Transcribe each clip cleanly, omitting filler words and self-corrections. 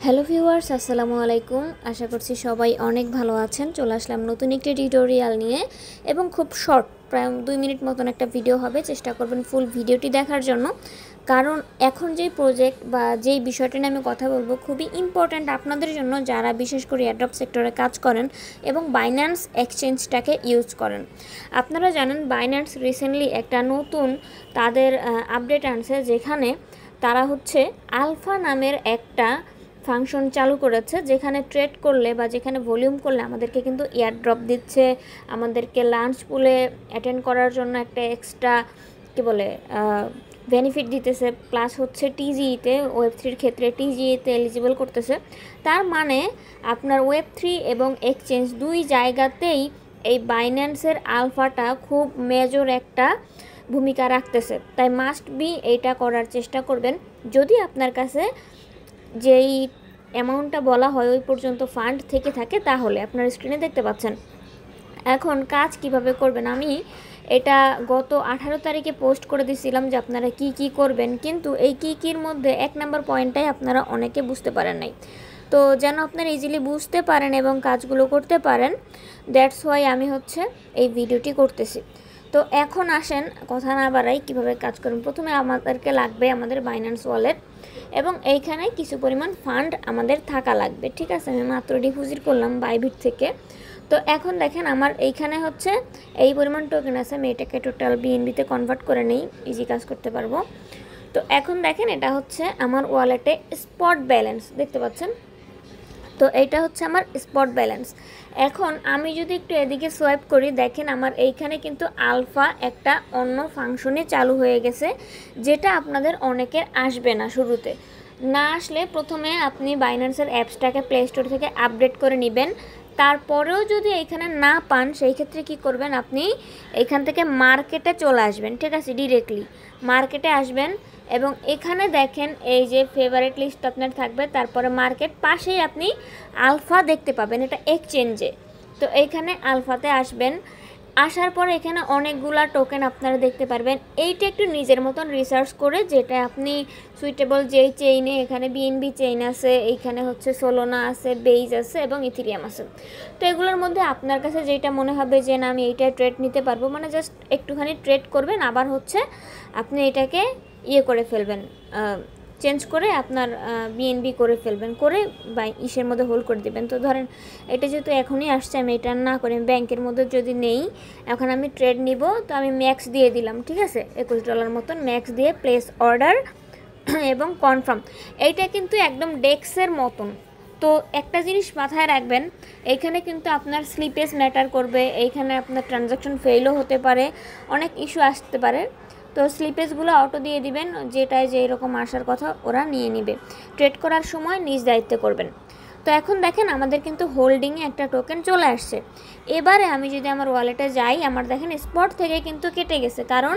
Hello viewers, আসসালামু আলাইকুম। আশা করছি সবাই অনেক ভালো আছেন। চলে আসলাম নতুন একটি টিউটোরিয়াল নিয়ে এবং খুব শর্ট, প্রায় 2 মিনিট মতন একটা ভিডিও হবে। চেষ্টা করবেন ফুল ভিডিওটি দেখার জন্য, কারণ এখন যেই প্রজেক্ট বা যেই বিষয়টা নিয়ে আমি কথা বলবো খুবই ইম্পর্ট্যান্ট আপনাদের জন্য, যারা বিশেষ করে এয়ারড্রপ সেক্টরে কাজ করেন এবং বাইন্যান্স এক্সচেঞ্জটাকে ইউজ করেন। আপনারা জানেন বাইন্যান্স রিসেন্টলি একটা নতুন তাদের আপডেট আনছে, যেখানে তারা হচ্ছে আলফা নামের একটা ফাংশন চালু করেছে, যেখানে ট্রেড করলে বা যেখানে ভলিউম করলে আমাদেরকে কিন্তু এয়ারড্রপ দিচ্ছে, আমাদেরকে লাঞ্চ পুলে অ্যাটেন্ড করার জন্য একটা এক্সট্রা বেনিফিট দিতেছে, প্লাস হচ্ছে টিজিইতে ওয়েব3-র ক্ষেত্রে টিজিইতে এলিজিবল করতেছে। তার মানে আপনার ওয়েব3 এবং এক্সচেঞ্জ দুই জায়গাতেই এই বাইন্যান্সের আলফাটা খুব মেজর একটা ভূমিকা রাখতেছে। তাই মাস্ট বি এইটা করার চেষ্টা করবেন। যদি আপনার কাছে যেই অ্যামাউন্টটা বলা হয় ওই পর্যন্ত ফান্ড থেকে থাকে, তাহলে আপনার স্ক্রিনে দেখতে পাচ্ছেন। এখন কাজ কিভাবে করবেন, আমি এটা গত 18 তারিখে পোস্ট করে দিয়েছিলাম যে আপনারা কি করবেন, কিন্তু এই কির মধ্যে 1 নাম্বার পয়েন্টটাই আপনারা অনেকে বুঝতে পারেন নাই। তো যেন আপনারা ইজিলি বুঝতে পারেন এবং কাজগুলো করতে পারেন, দ্যাটস ওয়াই আমি হচ্ছে এই ভিডিওটি করতেছি। তো এখন আসেন, কথা না বাড়াই, কীভাবে কাজ করুন। প্রথমে আমাদেরকে লাগবে আমাদের বাইন্যান্স ওয়ালেট এবং এইখানে কিছু পরিমাণ ফান্ড আমাদের থাকা লাগবে। ঠিক আছে, আমি মাত্র ডিপোজিট করলাম বাইবিট থেকে। তো এখন দেখেন আমার এইখানে হচ্ছে এই পরিমাণ টোকেন আছে, আমি এটাকে টোটাল বিএনবিতে কনভার্ট করে নেই, ইজি কাজ করতে পারবো। তো এখন দেখেন এটা হচ্ছে আমার ওয়ালেটে স্পট ব্যালেন্স, দেখতে পাচ্ছেন। তো এইটা হচ্ছে আমার স্পট ব্যালেন্স। এখন আমি যদি একটু এদিকে সোয়াইপ করি, দেখেন আমার এইখানে কিন্তু আলফা একটা অন্য ফাংশনে চালু হয়ে গেছে, যেটা আপনাদের অনেকের আসবে না। শুরুতে না আসলে প্রথমে আপনি বাইন্যান্সের অ্যাপসটাকে প্লে স্টোর থেকে আপডেট করে নেবেন। তারপরেও যদি এইখানে না পান, সেই ক্ষেত্রে কি করবেন, আপনি এইখান থেকে মার্কেটে চলে আসবেন। ঠিক আছে, ডিরেক্টলি মার্কেটে আসবেন এবং এখানে দেখেন এই যে ফেভারিট লিস্ট আপনার থাকবে, তারপরে মার্কেট, পাশেই আপনি আলফা দেখতে পাবেন, এটা এক্সচেঞ্জে। তো এইখানে আলফাতে আসবেন। আসার পরে এখানে অনেকগুলা টোকেন আপনারা দেখতে পারবেন। এইটা একটু নিজের মতন রিসার্চ করে, যেটা আপনি সুইটেবল যেই চেইনে, এখানে বিএনবি চেইন আছে, এইখানে হচ্ছে সোলোনা আছে, বেইজ আছে এবং ইথিরিয়াম আছে। তো এগুলোর মধ্যে আপনার কাছে যেটা মনে হবে যে না আমি এইটাই ট্রেড নিতে পারবো, মানে জাস্ট একটুখানি ট্রেড করবেন, আবার হচ্ছে আপনি এটাকে করে ফেলবেন, চেঞ্জ করে আপনার বিএনবি করে ফেলবেন, করে বা ইসের মধ্যে হোল্ড করে দেবেন। তো ধরেন এটা যেহেতু এখনই আসছে, আমি এটা না করে ব্যাংকের মধ্যে যদি নেই, এখন আমি ট্রেড নিব, তো আমি ম্যাক্স দিয়ে দিলাম। ঠিক আছে, $21 মতন ম্যাক্স দিয়ে প্লেস অর্ডার এবং কনফার্ম। এইটা কিন্তু একদম ডেক্সের মতন। তো একটা জিনিস মাথায় রাখবেন, এইখানে কিন্তু আপনার স্লিপেজ ম্যাটার করবে, এইখানে আপনার ট্রানজ্যাকশন ফেলও হতে পারে, অনেক ইস্যু আসতে পারে। তো স্লিপেজগুলো অটো দিয়ে দিবেন, যেটায় যেই রকম আসার কথা ওরা নিয়ে নেবে। ট্রেড করার সময় নিজ দায়িত্বে করবেন। তো এখন দেখেন আমাদের কিন্তু হোল্ডিংয়ে একটা টোকেন চলে আসছে। এবারে আমি যদি আমার ওয়ালেটে যাই, আমার দেখেন স্পট থেকে কিন্তু কেটে গেছে, কারণ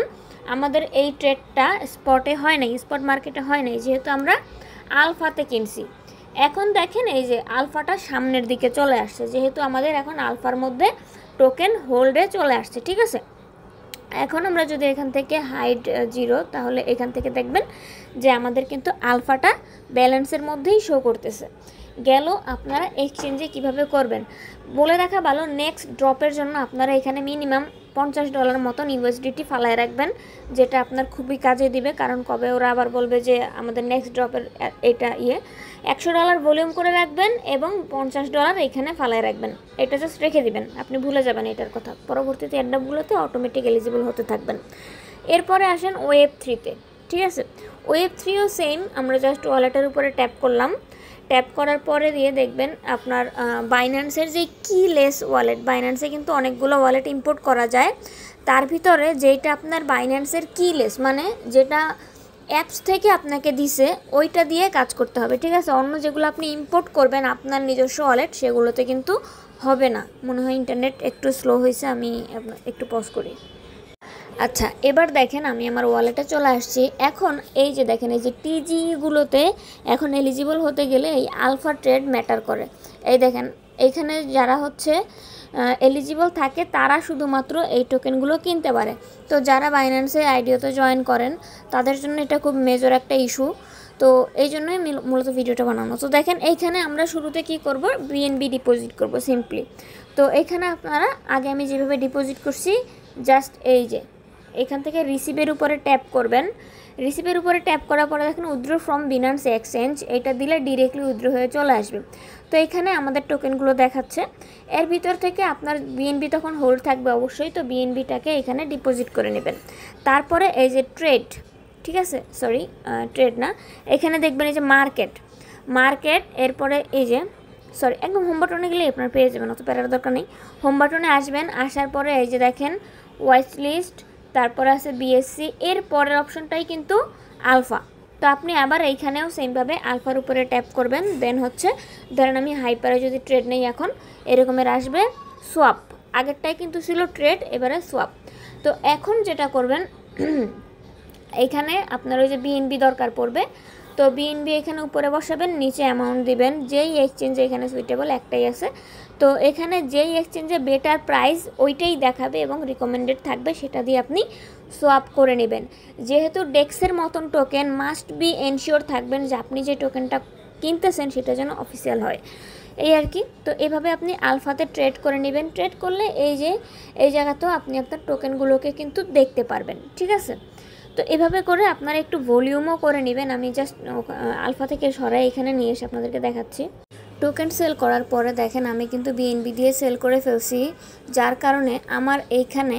আমাদের এই ট্রেডটা স্পটে হয় নাই, স্পট মার্কেটে হয় নাই, যেহেতু আমরা আলফাতে কিনছি। এখন দেখেন এই যে আলফাটা সামনের দিকে চলে আসছে, যেহেতু আমাদের এখন আলফার মধ্যে টোকেন হোল্ডে চলে আসছে। ঠিক আছে, এখন আমরা যদি এখান থেকে হাইড 0, তাহলে এখান থেকে দেখবেন যে আমাদের কিন্তু আলফাটা ব্যালেন্সের মধ্যেই শো করতেছে। গেল আপনারা এক্সচেঞ্জে কিভাবে করবেন বলে রাখা ভালো। নেক্সট ড্রপের জন্য আপনারা এখানে মিনিমাম $50 মতন ইউএসডিটি ফালায় রাখবেন, যেটা আপনার খুবই কাজে দিবে। কারণ কবে ওরা আবার বলবে যে আমাদের নেক্সট ড্রপের এটা $100 ভলিউম করে রাখবেন এবং $50 এখানে ফালায় রাখবেন। এটা জাস্ট রেখে দিবেন, আপনি ভুলে যাবেন এটার কথা। পরবর্তীতে এয়ারড্রপগুলোতে অটোমেটিক এলিজিবল হতে থাকবেন। এরপরে আসেন ওয়েব3-তে। ঠিক আছে, ওয়েব3ও সেম, আমরা জাস্ট ওয়ালেটের উপরে ট্যাপ করলাম। ট্যাপ করার পরে দিয়ে দেখবেন আপনার বাইন্যান্সের যে কিলেস ওয়ালেট, বাইন্যান্সে কিন্তু অনেকগুলো ওয়ালেট ইম্পোর্ট করা যায়, তার ভিতরে যেটা আপনার বাইন্যান্সের কিলেস, মানে যেটা অ্যাপস থেকে আপনাকে দিছে, ওইটা দিয়ে কাজ করতে হবে। ঠিক আছে, অন্য যেগুলো আপনি ইম্পোর্ট করবেন আপনার নিজস্ব ওয়ালেট, সেগুলোতে কিন্তু হবে না। মনে হয় ইন্টারনেট একটু স্লো হয়েছে, আমি একটু পজ করি। আচ্ছা, এবার দেখেন আমি আমার ওয়ালেটে চলে আসছি। এখন এই যে দেখেন এই যে টিজিগুলোতে এখন এলিজিবল হতে গেলে এই আলফা ট্রেড ম্যাটার করে। এই দেখেন এইখানে যারা হচ্ছে এলিজিবল থাকে, তারা শুধুমাত্র এই টোকেনগুলো কিনতে পারে। তো যারা বাইন্যান্সে আইডিওতে জয়েন করেন, তাদের জন্য এটা খুব মেজর একটা ইস্যু। তো এই জন্যই মূলত ভিডিওটা বানানো। তো দেখেন এইখানে আমরা শুরুতে কি করব, বিএনবি ডিপোজিট করব সিম্পলি। তো এখানে আপনারা আগে আমি যেভাবে ডিপোজিট করছি জাস্ট এই যে এখান থেকে রিসিভের উপরে ট্যাপ করবেন। রিসিভের উপরে ট্যাপ করার পরে দেখেন উইথড্র ফ্রম বিনান্স এক্সচেঞ্জ, এটা দিলে ডিরেক্টলি উইথড্র হয়ে চলে আসবে। তো এখানে আমাদের টোকেনগুলো দেখাচ্ছে, এর ভিতর থেকে আপনার বিএনবি তখন হোল্ড থাকবে অবশ্যই। তো বিএনবিটাকে এখানে ডিপোজিট করে নেবেন। তারপরে এই যে ট্রেড, ঠিক আছে, সরি ট্রেড না, এখানে দেখবেন এই যে মার্কেট, এরপরে এই যে সরি একদম হোম বাটনে গেলে আপনার পেয়ে যাবেন, অত প্যারার দরকার নেই। হোম বাটনে আসবেন, আসার পরে এই যে দেখেন ওয়াচ লিস্ট, তারপরে আছে বিএসসি, এর পরের অপশনটাই কিন্তু আলফা। তো আপনি আবার এইখানেও সেমভাবে আলফার উপরে ট্যাপ করবেন। দেন হচ্ছে ধরেন আমি হাইপারে যদি ট্রেড নেই, এখন এরকমের আসবে সোয়াপ, আগেরটাই কিন্তু ছিল ট্রেড, এবারে সোয়াপ। তো এখন যেটা করবেন এইখানে আপনার ওই যে বিএনবি দরকার পড়বে, তো বিএনবি এখানে উপরে বসাবেন, নিচে অ্যামাউন্ট দিবেন। যেই এক্সচেঞ্জে এখানে সুইটেবল একটাই আছে, তো এখানে যেই এক্সচেঞ্জে বেটার প্রাইস ওইটাই দেখাবে এবং রিকমেন্ডেড থাকবে, সেটা দিয়ে আপনি সোয়াপ করে নেবেন। যেহেতু ডেক্সের মতন টোকেন মাস্ট বি এনশিওর থাকবেন যে আপনি যে টোকেনটা কিনতেছেন সেটা যেন অফিসিয়াল হয়, এই আর কি। তো এভাবে আপনি আলফাতে ট্রেড করে নেবেন। ট্রেড করলে এই যে এই জায়গাতেও আপনি আপনার টোকেনগুলোকে কিন্তু দেখতে পারবেন, ঠিক আছে। তো এভাবে করে আপনারা একটু ভলিউমও করে নেবেন। আমি জাস্ট আলফা থেকে সরাই এখানে নিয়ে এসে আপনাদেরকে দেখাচ্ছি। টোকেন সেল করার পরে দেখেন আমি কিন্তু বিএনবি দিয়ে সেল করে ফেলছি, যার কারণে আমার এইখানে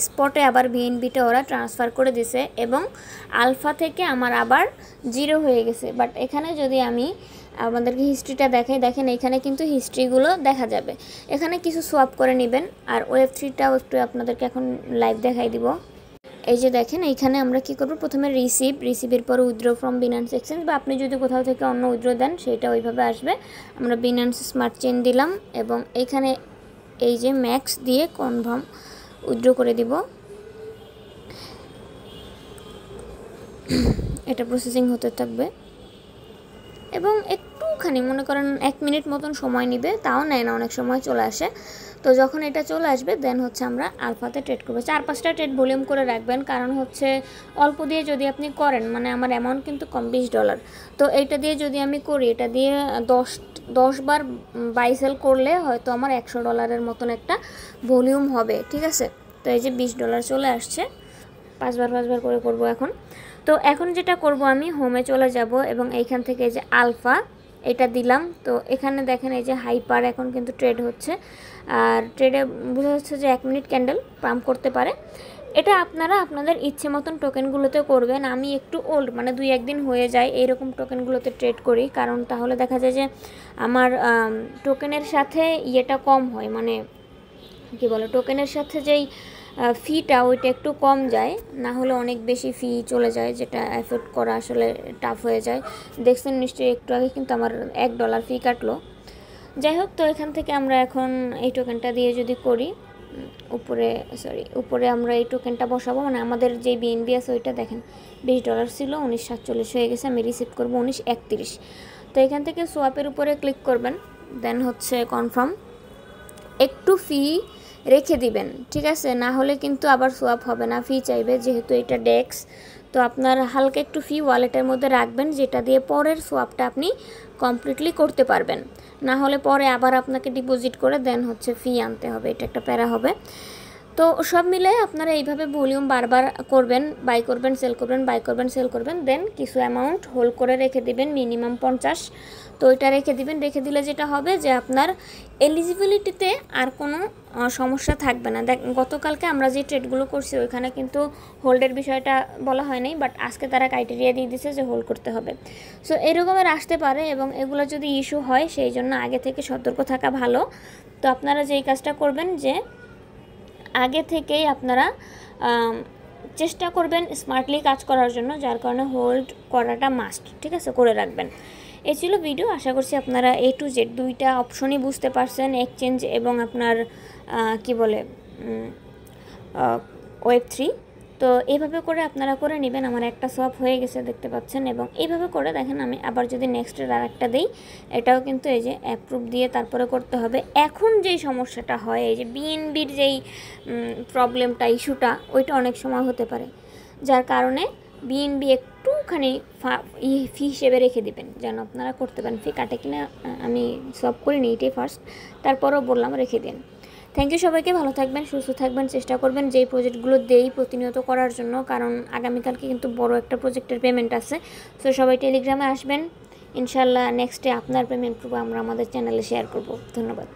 স্পটে আবার বিএনবিটা ওরা ট্রান্সফার করে দিছে এবং আলফা থেকে আমার আবার 0 হয়ে গেছে। বাট এখানে যদি আমি আমাদেরকে হিস্ট্রিটা দেখাই, দেখেন এখানে কিন্তু হিস্ট্রিগুলো দেখা যাবে। এখানে কিছু সোয়াপ করে নেবেন। আর ওয়েব3টাও একটু আপনাদেরকে এখন লাইভ দেখাই দিব। এই যে দেখেন এইখানে আমরা কি করব, প্রথমে রিসিভের পর উইথড্র ফ্রম বিনান্স এক্সচেঞ্জ, বা আপনি যদি কোথাও থেকে অন্য উইথড্র দেন সেটা ওইভাবে আসবে। আমরা বিনান্স স্মার্ট চেইন দিলাম এবং এইখানে এই যে ম্যাক্স দিয়ে কনফার্ম উইথড্র করে দিব। এটা প্রসেসিং হতে থাকবে এবং একটুখানি মনে করেন 1 মিনিট মতন সময় নেবে, তাও নেয় না, অনেক সময় চলে আসে। তো যখন এটা চলে আসবে দেন হচ্ছে আমরা আলফাতে ট্রেড করবো। 4-5টা ট্রেড ভলিউম করে রাখবেন, কারণ হচ্ছে অল্প দিয়ে যদি আপনি করেন, মানে আমার অ্যামাউন্ট কিন্তু কম $20, তো এইটা দিয়ে যদি আমি করি, এটা দিয়ে 10 বার বাই সেল করলে হয়তো আমার $100 মতন একটা ভলিউম হবে, ঠিক আছে। তো এই যে $20 চলে আসছে, 5 বার করে করব এখন। তো এখন যেটা করব, আমি হোমে চলে যাব এবং এইখান থেকে এই যে আলফা এটা দিলাম। তো এখানে দেখেন এই যে হাইপার এখন কিন্তু ট্রেড হচ্ছে, আর ট্রেডে বোঝা যাচ্ছে যে 1 মিনিট ক্যান্ডেল পাম্প করতে পারে। এটা আপনারা আপনাদের ইচ্ছে মতন টোকেনগুলোতে করবেন। আমি একটু ওল্ড, মানে 2-1 দিন হয়ে যায় এইরকম টোকেনগুলোতে ট্রেড করি, কারণ তাহলে দেখা যায় যে আমার টোকেনের সাথে ইয়েটা কম হয়, মানে কি বলে, টোকেনের সাথে যেই ফিটা ওইটা একটু কম যায়, না হলে অনেক বেশি ফি চলে যায়, যেটা অ্যাফোর্ড করা আসলে টাফ হয়ে যায়। দেখছেন নিশ্চয়ই একটু আগে কিন্তু আমার $1 ফি কাটলো। যাই হোক, তো এখান থেকে আমরা এখন এই টোকেনটা দিয়ে যদি করি, উপরে আমরা এই টোকেনটা বসাবো, মানে আমাদের যে বিএনবি আছে ওইটা দেখেন $20 ছিল, 19.47 হয়ে গেছে। আমি রিসিভ করবো 19.31। তো এখান থেকে সোয়াপের উপরে ক্লিক করবেন, দেন হচ্ছে কনফার্ম, একটু ফি রেখে দিবেন, ঠিক আছে, না হলে কিন্তু আবার সোয়াপ হবে না, ফি চাইবে, যেহেতু এটা ডেক্স। তো আপনার হালকা একটু ফি ওয়ালেটের মধ্যে রাখবেন, যেটা দিয়ে পরের সোয়াপটা আপনি কমপ্লিটলি করতে পারবেন, না হলে পরে আবার আপনাকে ডিপোজিট করে দেন হচ্ছে ফি আনতে হবে, এটা একটা প্যারা হবে। তো সব মিলে আপনারা এইভাবে ভলিউম বারবার করবেন, বাই করবেন, সেল করবেন, বাই করবেন, সেল করবেন, দেন কিছু অ্যামাউন্ট হোল্ড করে রেখে দিবেন, মিনিমাম 50। তো ওইটা রেখে দিবেন। রেখে দিলে যেটা হবে যে আপনার এলিজিবিলিটিতে আর কোনো সমস্যা থাকবে না। গতকালকে আমরা যে ট্রেডগুলো করছি ওইখানে কিন্তু হোল্ডের বিষয়টা বলা হয় নাই, বাট আজকে তারা ক্রাইটেরিয়া দিয়ে দিছে যে হোল্ড করতে হবে। সো এরকমের আসতে পারে এবং এগুলো যদি ইস্যু হয় সেই জন্য আগে থেকে সতর্ক থাকা ভালো। তো আপনারা যেই কাজটা করবেন যে আগে থেকেই আপনারা চেষ্টা করবেন স্মার্টলি কাজ করার জন্য, যার কারণে হোল্ড করাটা মাস্ট, ঠিক আছে, করে রাখবেন। এই ছিল ভিডিও। আশা করছি আপনারা A to Z 2টা অপশনই বুঝতে পারছেন, এক্সচেঞ্জ এবং আপনার কি বলে Web3। তো এইভাবে করে আপনারা করে নেবেন। আমার একটা সোয়াপ হয়ে গেছে দেখতে পাচ্ছেন, এবং এইভাবে করে দেখেন আমি আবার যদি নেক্সটের আর একটা দিই, এটাও কিন্তু এই যে অ্যাপ্রুভ দিয়ে তারপরে করতে হবে। এখন যেই সমস্যাটা হয়, এই যে বিএনবির যেই প্রবলেমটা, ইস্যুটা, ওইটা অনেক সময় হতে পারে, যার কারণে বিএনবি একটু সবখানেই ফি হিসেবে রেখে দিবেন, যেন আপনারা করতে পারেন। ফি কাটে কিনা আমি সব করিনি, এটাই ফার্স্ট, তারপরেও বললাম রেখে দিন। থ্যাংক ইউ সবাইকে, ভালো থাকবেন, সুস্থ থাকবেন, চেষ্টা করবেন যেই প্রজেক্টগুলো দেই প্রতিনিয়ত করার জন্য, কারণ আগামীকালকে কিন্তু বড় একটা প্রজেক্টের পেমেন্ট আছে। সো সবাই টেলিগ্রামে আসবেন, ইনশাল্লাহ নেক্সটে আপনার পেমেন্ট প্রুফ আমরা আমাদের চ্যানেলে শেয়ার করব। ধন্যবাদ।